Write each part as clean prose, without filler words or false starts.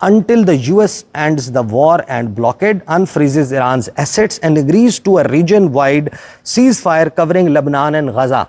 until the US ends the war and blockade, unfreezes Iran's assets and agrees to a region-wide ceasefire covering Lebanon and Gaza।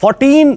14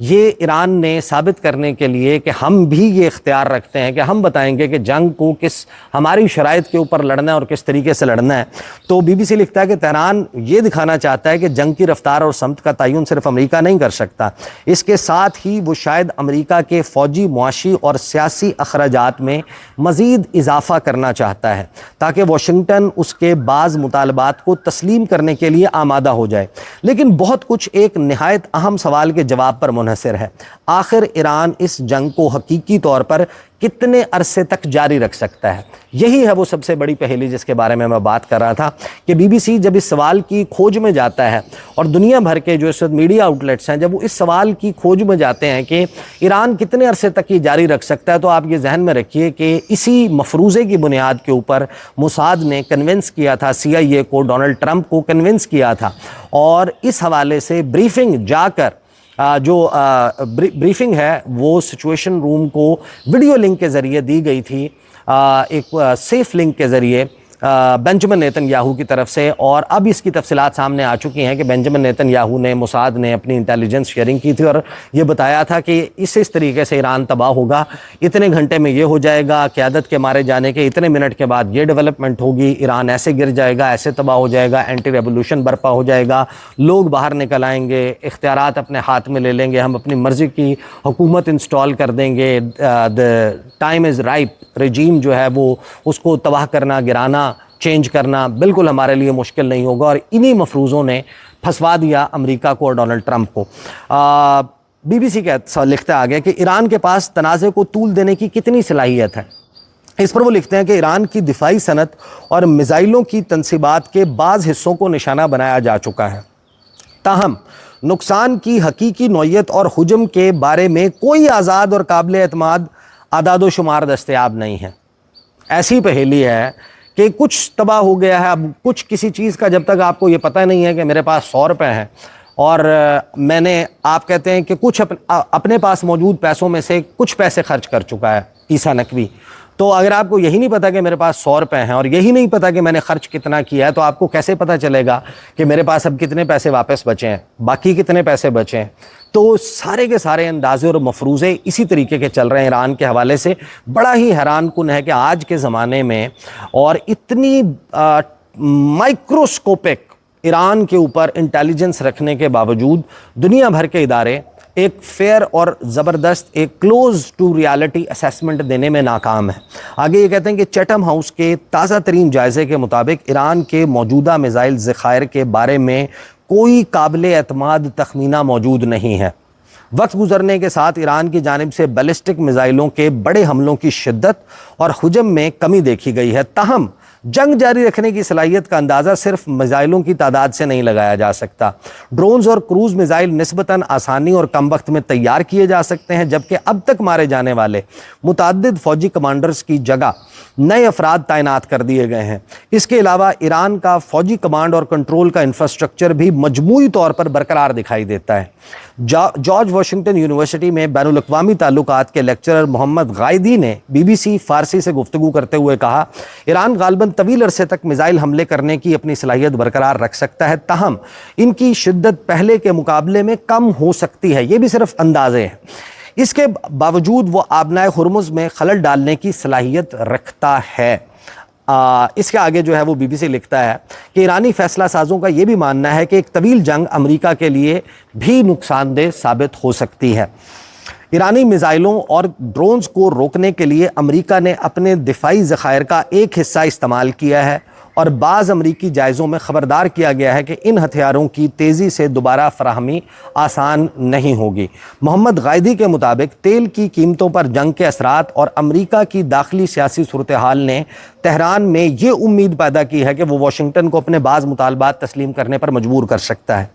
یہ ایران نے ثابت کرنے کے لیے کہ ہم بھی یہ اختیار رکھتے ہیں کہ ہم بتائیں گے کہ جنگ کو کس ہماری شرائط کے اوپر لڑنا ہے اور کس طریقے سے لڑنا ہے. تو بی بی سی لکھتا ہے کہ تہران یہ دکھانا چاہتا ہے کہ جنگ کی رفتار اور سمت کا تعین صرف امریکہ نہیں کر سکتا، اس کے ساتھ ہی وہ شاید امریکہ کے فوجی، معاشی اور سیاسی اخراجات میں مزید اضافہ کرنا چاہتا ہے تاکہ واشنگٹن اس کے بعض مطالبات کو تسلیم کرنے کے لیے آمادہ ہو جائے. لیکن بہت کچھ ایک نہایت اہم سوال کے جواب پر منحصر ہے. آخر ایران اس جنگ کو حقیقی طور پر کتنے عرصے تک جاری رکھ سکتا ہے؟ یہی ہے وہ سب سے بڑی پہیلی جس کے بارے میں بات کر رہا تھا کہ بی بی سی جب اس سوال کی کھوج میں جاتا ہے اور دنیا بھر کے جو اس وقت میڈیا آؤٹلیٹس ہیں جب وہ اس سوال کی کھوج میں جاتے ہیں کہ ایران کتنے عرصے تک یہ جاری رکھ سکتا ہے، تو آپ یہ ذہن میں رکھیے کہ اسی مفروضے کی بنیاد کے اوپر موساد نے کنونس کیا تھا CIA کو، ڈونلڈ ٹرمپ کو کنونس کیا تھا، اور اس حوالے سے بریفنگ جا کر جو بریفنگ ہے وہ سچویشن روم کو ویڈیو لنک کے ذریعے دی گئی تھی، ایک سیف لنک کے ذریعے بنجمن نیتن یاہو کی طرف سے. اور اب اس کی تفصیلات سامنے آ چکی ہیں کہ بنجمن نیتن یاہو نے، موساد نے اپنی انٹیلیجنس شیئرنگ کی تھی اور یہ بتایا تھا کہ اس طریقے سے ایران تباہ ہوگا، اتنے گھنٹے میں یہ ہو جائے گا، قیادت کے مارے جانے کے اتنے منٹ کے بعد یہ ڈیولپمنٹ ہوگی، ایران ایسے گر جائے گا، ایسے تباہ ہو جائے گا، اینٹی ریولوشن برپا ہو جائے گا، لوگ باہر نکل آئیں گے، اختیارات اپنے ہاتھ میں لے لیں گے، ہم اپنی مرضی کی حکومت انسٹال کر دیں گے، ٹائم از رائپ، رجیم جو ہے وہ اس کو تباہ کرنا، گرانا، چینج کرنا بالکل ہمارے لیے مشکل نہیں ہوگا. اور انہی مفروضوں نے پھنسوا دیا امریکہ کو اور ڈونلڈ ٹرمپ کو. بی بی سی لکھتا ہے آگے کہ ایران کے پاس تنازع کو طول دینے کی کتنی صلاحیت ہے. اس پر وہ لکھتے ہیں کہ ایران کی دفاعی صنعت اور میزائلوں کی تنصیبات کے بعض حصوں کو نشانہ بنایا جا چکا ہے، تاہم نقصان کی حقیقی نوعیت اور حجم کے بارے میں کوئی آزاد اور قابل اعتماد اعداد و شمار دستیاب نہیں ہے. ایسی پہیلی ہے کہ کچھ تباہ ہو گیا ہے، اب کچھ کسی چیز کا جب تک آپ کو یہ پتہ نہیں ہے کہ میرے پاس 100 روپے ہیں اور میں نے، آپ کہتے ہیں کہ کچھ اپنے پاس موجود پیسوں میں سے کچھ پیسے خرچ کر چکا ہے عیسیٰ نقوی، تو اگر آپ کو یہی نہیں پتا کہ میرے پاس 100 روپے ہیں اور یہی نہیں پتا کہ میں نے خرچ کتنا کیا ہے، تو آپ کو کیسے پتا چلے گا کہ میرے پاس اب کتنے پیسے واپس بچے ہیں، باقی کتنے پیسے بچے ہیں؟ تو سارے کے سارے اندازے اور مفروضے اسی طریقے کے چل رہے ہیں ایران کے حوالے سے. بڑا ہی حیران کن ہے کہ آج کے زمانے میں اور اتنی مائکروسکوپک ایران کے اوپر انٹیلیجنس رکھنے کے باوجود دنیا بھر کے ادارے ایک فیئر اور زبردست ایک کلوز ٹو ریالٹی اسیسمنٹ دینے میں ناکام ہے. آگے یہ کہتے ہیں کہ چیٹم ہاؤس کے تازہ ترین جائزے کے مطابق ایران کے موجودہ میزائل ذخائر کے بارے میں کوئی قابل اعتماد تخمینہ موجود نہیں ہے. وقت گزرنے کے ساتھ ایران کی جانب سے بیلسٹک میزائلوں کے بڑے حملوں کی شدت اور حجم میں کمی دیکھی گئی ہے، تاہم جنگ جاری رکھنے کی صلاحیت کا اندازہ صرف میزائلوں کی تعداد سے نہیں لگایا جا سکتا. ڈرونز اور کروز میزائل نسبتاً آسانی اور کم وقت میں تیار کیے جا سکتے ہیں، جبکہ اب تک مارے جانے والے متعدد فوجی کمانڈرز کی جگہ نئے افراد تعینات کر دیے گئے ہیں. اس کے علاوہ ایران کا فوجی کمانڈ اور کنٹرول کا انفراسٹرکچر بھی مجموعی طور پر برقرار دکھائی دیتا ہے. جارج واشنگٹن یونیورسٹی میں بین الاقوامی تعلقات کے لیکچرر محمد غائدی نے BBC فارسی سے گفتگو کرتے ہوئے کہا، ایران غالباً طویل عرصے تک میزائل حملے کرنے کی اپنی صلاحیت برقرار رکھ سکتا ہے، تاہم ان کی شدت پہلے کے مقابلے میں کم ہو سکتی ہے. یہ بھی صرف اندازے ہیں. اس کے باوجود وہ آبنائے ہرمز میں خلل ڈالنے کی صلاحیت رکھتا ہے. اس کے آگے جو ہے وہ BBC لکھتا ہے کہ ایرانی فیصلہ سازوں کا یہ بھی ماننا ہے کہ ایک طویل جنگ امریکہ کے لیے بھی نقصان دہ ثابت ہو سکتی ہے. ایرانی میزائلوں اور ڈرونز کو روکنے کے لیے امریکہ نے اپنے دفاعی ذخائر کا ایک حصہ استعمال کیا ہے اور بعض امریکی جائزوں میں خبردار کیا گیا ہے کہ ان ہتھیاروں کی تیزی سے دوبارہ فراہمی آسان نہیں ہوگی. محمد غائدی کے مطابق تیل کی قیمتوں پر جنگ کے اثرات اور امریکہ کی داخلی سیاسی صورتحال نے تہران میں یہ امید پیدا کی ہے کہ وہ واشنگٹن کو اپنے بعض مطالبات تسلیم کرنے پر مجبور کر سکتا ہے.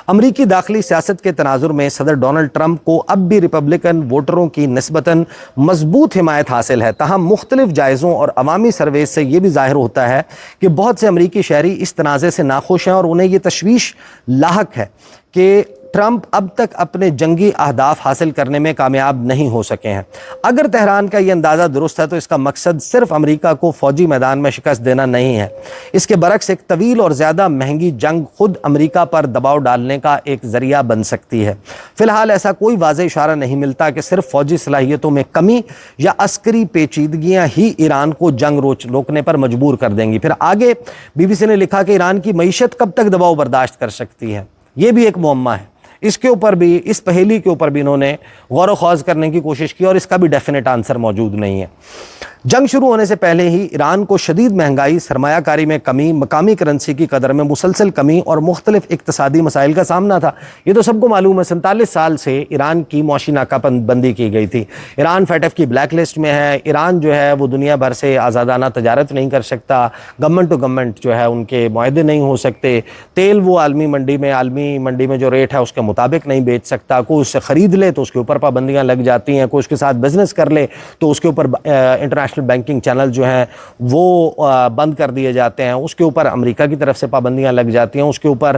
امریکی داخلی سیاست کے تناظر میں صدر ڈونلڈ ٹرمپ کو اب بھی ریپبلکن ووٹروں کی نسبتاً مضبوط حمایت حاصل ہے، تاہم مختلف جائزوں اور عوامی سرویز سے یہ بھی ظاہر ہوتا ہے کہ بہت سے امریکی شہری اس تنازع سے ناخوش ہیں اور انہیں یہ تشویش لاحق ہے کہ ٹرمپ اب تک اپنے جنگی اہداف حاصل کرنے میں کامیاب نہیں ہو سکے ہیں۔ اگر تہران کا یہ اندازہ درست ہے تو اس کا مقصد صرف امریکہ کو فوجی میدان میں شکست دینا نہیں ہے، اس کے برعکس ایک طویل اور زیادہ مہنگی جنگ خود امریکہ پر دباؤ ڈالنے کا ایک ذریعہ بن سکتی ہے۔ فی الحال ایسا کوئی واضح اشارہ نہیں ملتا کہ صرف فوجی صلاحیتوں میں کمی یا عسکری پیچیدگیاں ہی ایران کو جنگ روکنے پر مجبور کر دیں گی۔ پھر آگے بی بی سی نے لکھا کہ ایران کی معیشت کب تک دباؤ برداشت کر سکتی ہے، یہ بھی ایک معمہ ہے۔ اس کے اوپر بھی، اس پہیلی کے اوپر بھی انہوں نے غور و خوض کرنے کی کوشش کی اور اس کا بھی ڈیفینیٹ آنسر موجود نہیں ہے۔ جنگ شروع ہونے سے پہلے ہی ایران کو شدید مہنگائی، سرمایہ کاری میں کمی، مقامی کرنسی کی قدر میں مسلسل کمی اور مختلف اقتصادی مسائل کا سامنا تھا۔ یہ تو سب کو معلوم ہے، 47 سال سے ایران کی معاشی ناکہ بندی کی گئی تھی۔ ایران فیٹف کی بلیک لسٹ میں ہے۔ ایران جو ہے وہ دنیا بھر سے آزادانہ تجارت نہیں کر سکتا، گورنمنٹ ٹو گورنمنٹ جو ہے ان کے معاہدے نہیں ہو سکتے، تیل وہ عالمی منڈی میں جو ریٹ ہے اس کے مطابق نہیں بیچ سکتا، کوئی اس سے خرید لے تو اس کے اوپر پابندیاں لگ جاتی ہیں، کوئی اس کے ساتھ بزنس کر لے تو اس کے اوپر انٹرنیشنل بینکنگ چینل جو ہیں وہ بند کر دیے جاتے ہیں، اس کے اوپر امریکہ کی طرف سے پابندیاں لگ جاتی ہیں، اس کے اوپر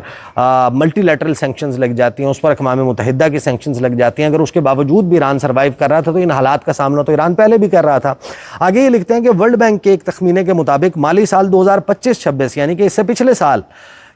ملٹی لیٹرل سینکشنز لگ جاتی ہیں، اس پر اقوام متحدہ کی سینکشنز لگ جاتی ہیں۔ اگر اس کے باوجود بھی ایران سروائیو کر رہا تھا تو ان حالات کا سامنا تو ایران پہلے بھی کر رہا تھا۔ آگے یہ لکھتے ہیں کہ ورلڈ بینک کے ایک تخمینے کے مطابق مالی سال 2025-26 یعنی کہ اس سے پچھلے سال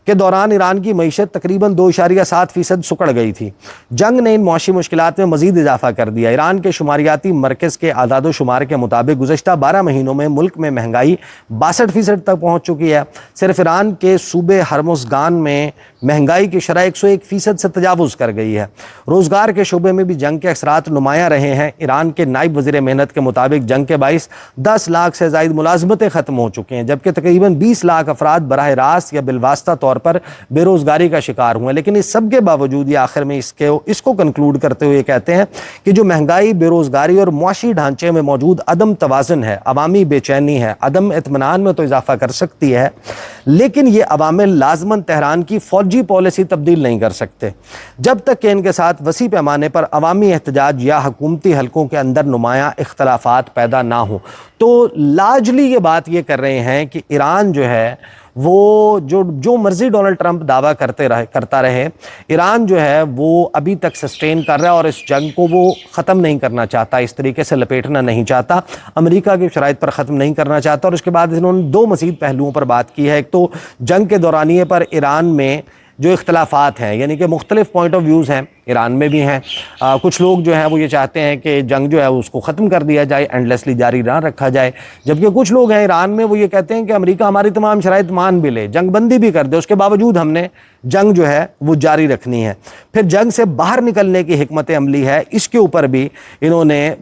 کے دوران ایران کی معیشت تقریباً 2.7% سکڑ گئی تھی۔ جنگ نے ان معاشی مشکلات میں مزید اضافہ کر دیا۔ ایران کے شماریاتی مرکز کے اعداد و شمار کے مطابق گزشتہ 12 مہینوں میں ملک میں مہنگائی 62% تک پہنچ چکی ہے۔ صرف ایران کے صوبے ہرمزگان میں مہنگائی کی شرح 101% سے تجاوز کر گئی ہے۔ روزگار کے شعبے میں بھی جنگ کے اثرات نمایاں رہے ہیں۔ ایران کے نائب وزیر محنت کے مطابق جنگ کے باعث 10 لاکھ سے زائد ملازمتیں ختم ہو چکی ہیں، جبکہ تقریباً 20 لاکھ افراد براہ راست یا بالواسطہ طور پر بے روزگاری کا شکار ہوئے۔ لیکن اس سب کے باوجود یہ آخر میں اس کو کنکلوڈ کرتے ہوئے کہتے ہیں کہ جو مہنگائی، بے روزگاری اور معاشی ڈھانچے میں موجود عدم توازن ہے، عوامی بے چینی ہے، عدم اطمینان میں تو اضافہ کر سکتی ہے، لیکن یہ عوامل لازماً تہران کی فوجی پالیسی تبدیل نہیں کر سکتے جب تک کہ ان کے ساتھ وسیع پیمانے پر عوامی احتجاج یا حکومتی حلقوں کے اندر نمایاں اختلافات پیدا نہ ہوں۔ تو لاجلی یہ بات یہ کر رہے ہیں کہ ایران جو ہے وہ جو مرضی ڈونلڈ ٹرمپ دعویٰ کرتا رہے، ایران جو ہے وہ ابھی تک سسٹین کر رہا ہے اور اس جنگ کو وہ ختم نہیں کرنا چاہتا، اس طریقے سے لپیٹنا نہیں چاہتا، امریکہ کی شرائط پر ختم نہیں کرنا چاہتا۔ اور اس کے بعد انہوں نے 2 مزید پہلوؤں پر بات کی ہے۔ ایک تو جنگ کے دورانیے پر ایران میں جو اختلافات ہیں، یعنی کہ مختلف پوائنٹ آف ویوز ہیں، ایران میں بھی ہیں۔ کچھ لوگ جو ہیں وہ یہ چاہتے ہیں کہ جنگ جو ہے اس کو ختم کر دیا جائے، اینڈلیسلی جاری نہ رکھا جائے، جبکہ کچھ لوگ ہیں ایران میں وہ یہ کہتے ہیں کہ امریکہ ہماری تمام شرائط مان بھی لے، جنگ بندی بھی کر دے، اس کے باوجود ہم نے جنگ جو ہے وہ جاری رکھنی ہے۔ پھر جنگ سے باہر نکلنے کی حکمت عملی ہے، اس کے اوپر بھی انہوں نے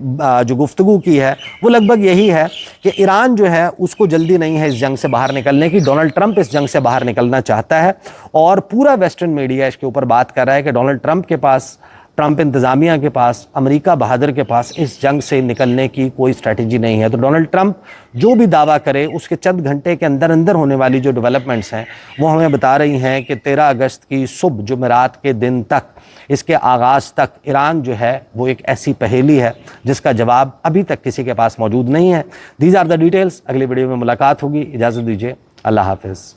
جو گفتگو کی ہے وہ لگ بھگ یہی ہے کہ ایران جو ہے اس کو جلدی نہیں ہے اس جنگ سے باہر نکلنے کی، ڈونلڈ ٹرمپ اس جنگ سے باہر نکلنا چاہتا ہے، اور پورا ویسٹرن میڈیا اس کے اوپر بات کر رہا ہے کہ ڈونلڈ ٹرمپ انتظامیہ کے پاس، امریکہ بہادر کے پاس اس جنگ سے نکلنے کی کوئی اسٹریٹجی نہیں ہے۔ تو ڈونلڈ ٹرمپ جو بھی دعویٰ کرے اس کے چند گھنٹے کے اندر ہونے والی جو ڈیولپمنٹس ہیں وہ ہمیں بتا رہی ہیں کہ 13 اگست کی صبح جمعرات کے دن تک، اس کے آغاز تک ایران جو ہے وہ ایک ایسی پہیلی ہے جس کا جواب ابھی تک کسی کے پاس موجود نہیں ہے۔ These are the details. اگلی ویڈیو میں ملاقات ہوگی، اجازت دیجیے، اللہ حافظ۔